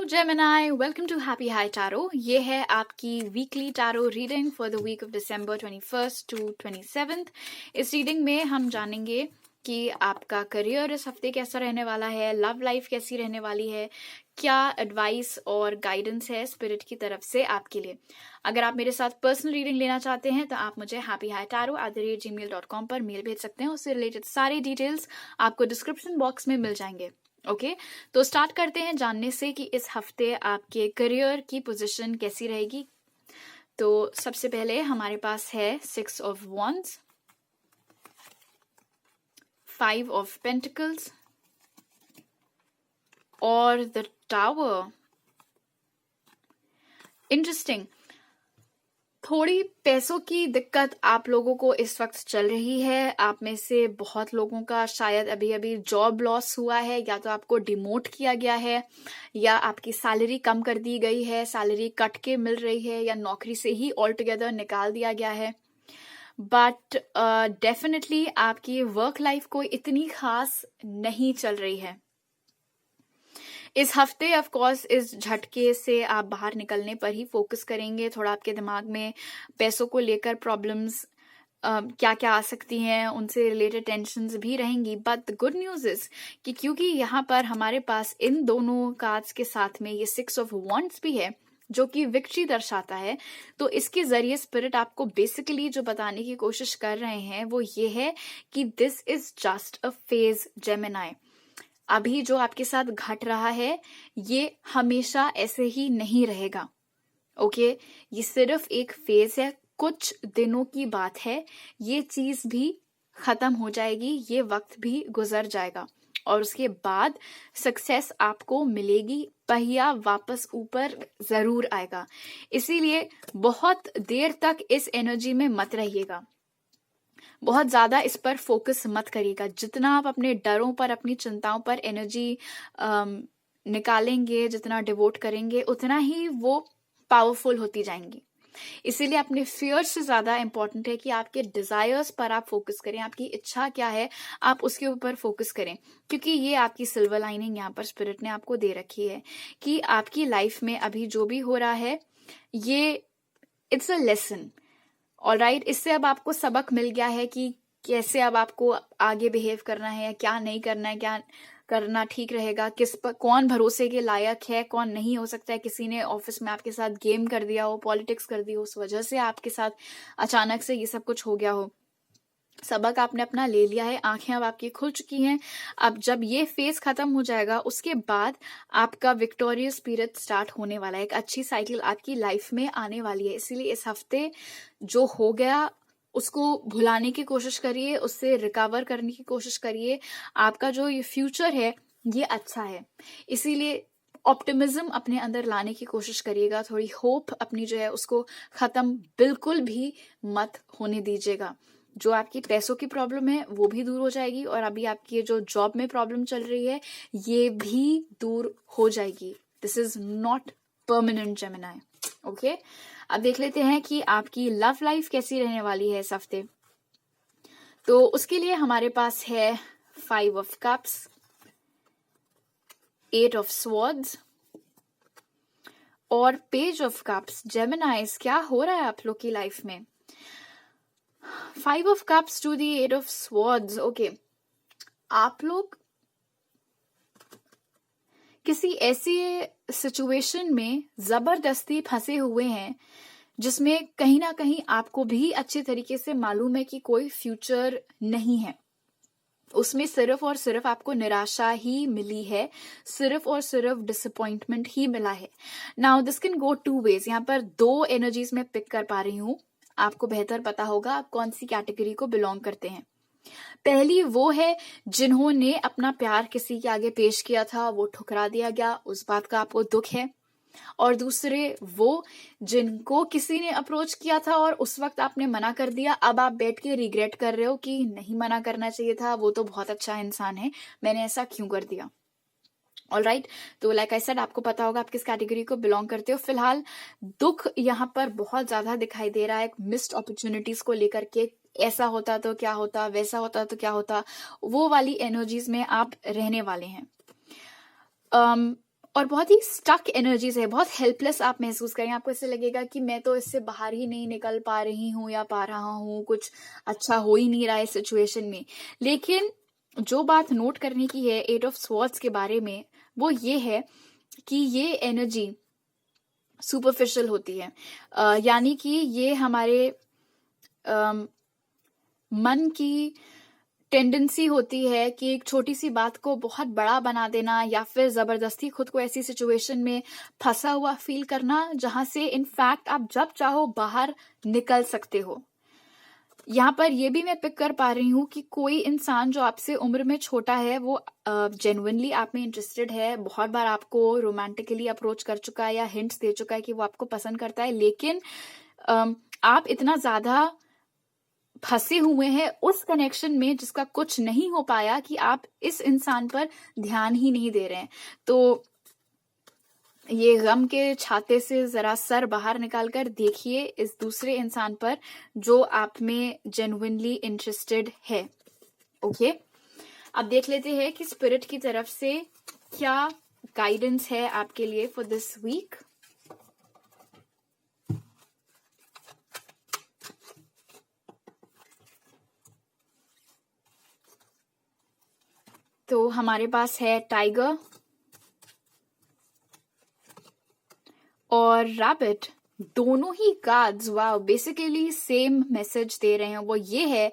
Gemini, welcome to Happy High Tarot. ये है आपकी weekly tarot reading for the week of December 21st to 27th. इस reading में हम जानेंगे कि आपका करियर इस हफ्ते कैसा रहने वाला है, लव लाइफ कैसी रहने वाली है, क्या एडवाइस और गाइडेंस है स्पिरिट की तरफ से आपके लिए. अगर आप मेरे साथ पर्सनल रीडिंग लेना चाहते हैं तो आप मुझे happyhightaro@gmail.com पर मेल भेज सकते हैं. उससे रिलेटेड सारी डिटेल्स आपको डिस्क्रिप्शन बॉक्स में मिल जाएंगे. ओके तो स्टार्ट करते हैं जानने से कि इस हफ्ते आपके करियर की पोजीशन कैसी रहेगी. तो सबसे पहले हमारे पास है 6 of Wands, 5 of Pentacles और the Tower. इंटरेस्टिंग. थोड़ी पैसों की दिक्कत आप लोगों को इस वक्त चल रही है. आप में से बहुत लोगों का शायद अभी अभी जॉब लॉस हुआ है, या तो आपको डिमोट किया गया है, या आपकी सैलरी कम कर दी गई है, सैलरी कट के मिल रही है, या नौकरी से ही ऑल टुगेदर निकाल दिया गया है. बट डेफिनेटली आपकी वर्क लाइफ कोई इतनी खास नहीं चल रही है इस हफ्ते. ऑफ कोर्स इस झटके से आप बाहर निकलने पर ही फोकस करेंगे. थोड़ा आपके दिमाग में पैसों को लेकर प्रॉब्लम्स क्या क्या आ सकती हैं, उनसे रिलेटेड टेंशन्स भी रहेंगी. But the good news is कि क्योंकि यहाँ पर हमारे पास इन दोनों कार्ड्स के साथ में ये 6 of Wands भी है जो कि विक्ट्री दर्शाता है, तो इसके जरिए स्पिरिट आपको बेसिकली जो बताने की कोशिश कर रहे हैं वो ये है कि this is just a phase Gemini. अभी जो आपके साथ घट रहा है ये हमेशा ऐसे ही नहीं रहेगा. ओके ये सिर्फ एक फेज है, कुछ दिनों की बात है. ये चीज भी खत्म हो जाएगी, ये वक्त भी गुजर जाएगा और उसके बाद सक्सेस आपको मिलेगी. पहिया वापस ऊपर जरूर आएगा. इसीलिए बहुत देर तक इस एनर्जी में मत रहिएगा, बहुत ज्यादा इस पर फोकस मत करिएगा. जितना आप अपने डरों पर, अपनी चिंताओं पर एनर्जी निकालेंगे, जितना डिवोट करेंगे, उतना ही वो पावरफुल होती जाएंगी. इसीलिए अपने फियर से ज्यादा इंपॉर्टेंट है कि आपके डिजायर्स पर आप फोकस करें. आपकी इच्छा क्या है आप उसके ऊपर फोकस करें, क्योंकि ये आपकी सिल्वर लाइनिंग यहाँ पर स्पिरिट ने आपको दे रखी है कि आपकी लाइफ में अभी जो भी हो रहा है ये इट्स अ लेसन. ऑलराइट, इससे अब आपको सबक मिल गया है कि कैसे अब आपको आगे बिहेव करना है, क्या नहीं करना है, क्या करना ठीक रहेगा, किस पर कौन भरोसे के लायक है, कौन नहीं. हो सकता है किसी ने ऑफिस में आपके साथ गेम कर दिया हो, पॉलिटिक्स कर दी हो, उस वजह से आपके साथ अचानक से ये सब कुछ हो गया हो. सबक आपने अपना ले लिया है, आंखें अब आपकी खुल चुकी हैं. अब जब ये फेज खत्म हो जाएगा उसके बाद आपका विक्टोरियस पीरियड स्टार्ट होने वाला है. एक अच्छी साइकिल आपकी लाइफ में आने वाली है. इसलिए इस हफ्ते जो हो गया उसको भुलाने की कोशिश करिए, उससे रिकवर करने की कोशिश करिए. आपका जो ये फ्यूचर है ये अच्छा है. इसीलिए ऑप्टिमिज्म अपने अंदर लाने की कोशिश करिएगा. थोड़ी होप अपनी जो है उसको खत्म बिल्कुल भी मत होने दीजिएगा. जो आपकी पैसों की प्रॉब्लम है वो भी दूर हो जाएगी, और अभी आपकी जो जॉब में प्रॉब्लम चल रही है ये भी दूर हो जाएगी. This is not permanent Gemini. Okay अब देख लेते हैं कि आपकी लव लाइफ कैसी रहने वाली है इस हफ्ते. तो उसके लिए हमारे पास है 5 of Cups, 8 of Swords और Page of Cups. जेमिनाइज, क्या हो रहा है आप लोग की लाइफ में? 5 of Cups to the 8 of Swords. Okay आप लोग किसी ऐसी सिचुएशन में जबरदस्ती फंसे हुए हैं जिसमें कहीं ना कहीं आपको भी अच्छे तरीके से मालूम है कि कोई फ्यूचर नहीं है. उसमें सिर्फ और सिर्फ आपको निराशा ही मिली है, सिर्फ और सिर्फ डिसअपॉइंटमेंट ही मिला है. Now this can go two ways. यहाँ पर 2 एनर्जीज में पिक कर पा रही हूं. आपको बेहतर पता होगा आप कौन सी कैटेगरी को बिलोंग करते हैं. पहली वो है जिन्होंने अपना प्यार किसी के आगे पेश किया था, वो ठुकरा दिया गया, उस बात का आपको दुख है. और दूसरे वो जिनको किसी ने अप्रोच किया था और उस वक्त आपने मना कर दिया. अब आप बैठ के रिग्रेट कर रहे हो कि नहीं मना करना चाहिए था, वो तो बहुत अच्छा इंसान है, मैंने ऐसा क्यों कर दिया. ऑलराइट, तो लाइक आई सेड आपको पता होगा आप किस कैटेगरी को बिलोंग करते हो. फिलहाल दुख यहाँ पर बहुत ज्यादा दिखाई दे रहा है मिस्ड अपॉर्चुनिटीज को लेकर के. ऐसा होता तो क्या होता, वैसा होता तो क्या होता, वो वाली एनर्जीज में आप रहने वाले हैं. और बहुत ही स्टक एनर्जी से, बहुत हेल्पलेस आप महसूस करेंगे। आपको ऐसे लगेगा कि मैं तो इससे बाहर ही नहीं निकल पा रही हूँ या पा रहा हूँ, कुछ अच्छा हो ही नहीं रहा है सिचुएशन में। लेकिन जो बात नोट करने की है एट ऑफ स्वॉर्ड्स के बारे में, वो ये है कि ये एनर्जी सुपरफिशियल होती है। यानी कि ये हमारे मन की टेंडेंसी होती है कि एक छोटी सी बात को बहुत बड़ा बना देना, या फिर जबरदस्ती खुद को ऐसी सिचुएशन में फंसा हुआ फील करना जहां से इनफैक्ट आप जब चाहो बाहर निकल सकते हो। यहाँ पर ये भी मैं पिक कर पा रही हूँ कि कोई इंसान जो आपसे उम्र में छोटा है वो जेन्युइनली आप में इंटरेस्टेड है, बहुत बार आपको रोमांटिकली अप्रोच कर चुका है या हिंट्स दे चुका है कि वो आपको पसंद करता है, लेकिन आप इतना ज्यादा फंसे हुए हैं उस कनेक्शन में जिसका कुछ नहीं हो पाया कि आप इस इंसान पर ध्यान ही नहीं दे रहे हैं। तो ये गम के छाते से जरा सर बाहर निकालकर देखिए इस दूसरे इंसान पर जो आप में जेन्युइनली इंटरेस्टेड है। ओके, अब देख लेते हैं कि स्पिरिट की तरफ से क्या गाइडेंस है आपके लिए फॉर दिस वीक। तो हमारे पास है टाइगर और रैबिट, दोनों ही cards wow basically same message दे रहे हैं। वो ये है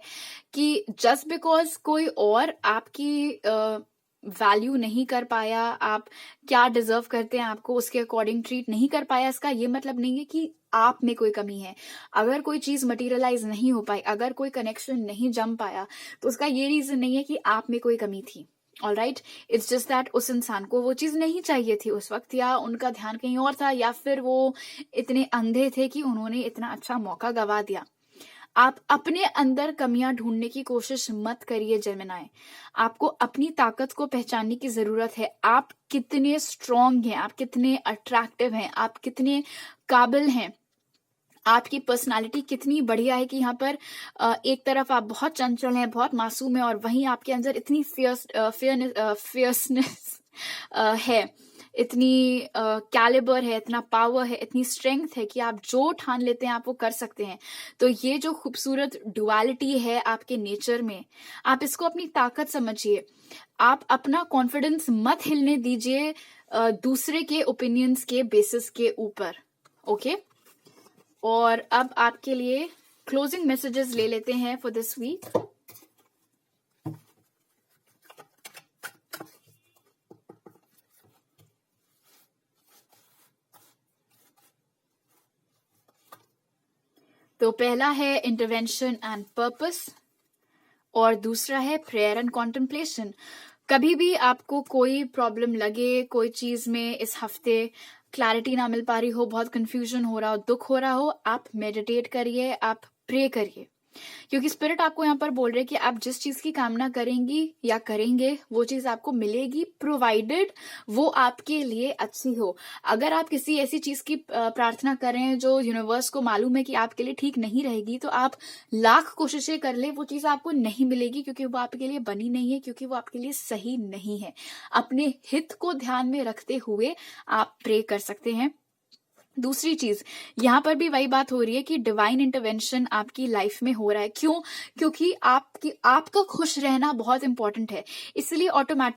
कि जस्ट बिकॉज कोई और आपकी वैल्यू नहीं कर पाया, आप क्या डिजर्व करते हैं आपको उसके अकॉर्डिंग ट्रीट नहीं कर पाया, इसका ये मतलब नहीं है कि आप में कोई कमी है। अगर कोई चीज मटेरियलाइज नहीं हो पाई, अगर कोई कनेक्शन नहीं जम पाया, तो उसका ये रीजन नहीं है कि आप में कोई कमी थी। ऑलराइट, इट्स जस्ट दैट उस इंसान को वो चीज नहीं चाहिए थी उस वक्त, या उनका ध्यान कहीं और था, या फिर वो इतने अंधे थे कि उन्होंने इतना अच्छा मौका गवा दिया। आप अपने अंदर कमियां ढूंढने की कोशिश मत करिए जेमिनाई। आपको अपनी ताकत को पहचानने की जरूरत है। आप कितने स्ट्रांग हैं, आप कितने अट्रैक्टिव हैं, आप कितने काबिल हैं, आपकी पर्सनालिटी कितनी बढ़िया है कि यहाँ पर एक तरफ आप बहुत चंचल हैं, बहुत मासूम हैं, और वहीं आपके अंदर इतनी फियर्सनेस है, इतनी कैलिबर है, इतना पावर है, इतनी स्ट्रेंथ है कि आप जो ठान लेते हैं आप वो कर सकते हैं। तो ये जो खूबसूरत डुअलिटी है आपके नेचर में, आप इसको अपनी ताकत समझिए। आप अपना कॉन्फिडेंस मत हिलने दीजिए दूसरे के ओपिनियंस के बेसिस के ऊपर। ओके, और अब आपके लिए क्लोजिंग मैसेजेस ले लेते हैं फॉर दिस वीक। तो पहला है इंटरवेंशन एंड पर्पस, और दूसरा है प्रेयर एंड कॉन्टेम्पलेशन। कभी भी आपको कोई प्रॉब्लम लगे, कोई चीज में इस हफ्ते क्लैरिटी ना मिल पा रही हो, बहुत कंफ्यूजन हो रहा हो, दुख हो रहा हो, आप मेडिटेट करिए, आप प्रे करिए, क्योंकि स्पिरिट आपको यहाँ पर बोल रहे हैं कि आप जिस चीज की कामना करेंगी या करेंगे वो चीज आपको मिलेगी, प्रोवाइडेड वो आपके लिए अच्छी हो। अगर आप किसी ऐसी चीज की प्रार्थना कर रहे हैं जो यूनिवर्स को मालूम है कि आपके लिए ठीक नहीं रहेगी, तो आप लाख कोशिशें कर ले, वो चीज आपको नहीं मिलेगी, क्योंकि वो आपके लिए बनी नहीं है, क्योंकि वो आपके लिए सही नहीं है। अपने हित को ध्यान में रखते हुए आप प्रे कर सकते हैं। दूसरी चीज, यहाँ पर भी वही बात हो रही है कि डिवाइन इंटरवेंशन आपकी लाइफ में हो रहा है। क्यों? क्योंकि आपका खुश रहना बहुत इंपॉर्टेंट है, इसलिए ऑटोमेटिक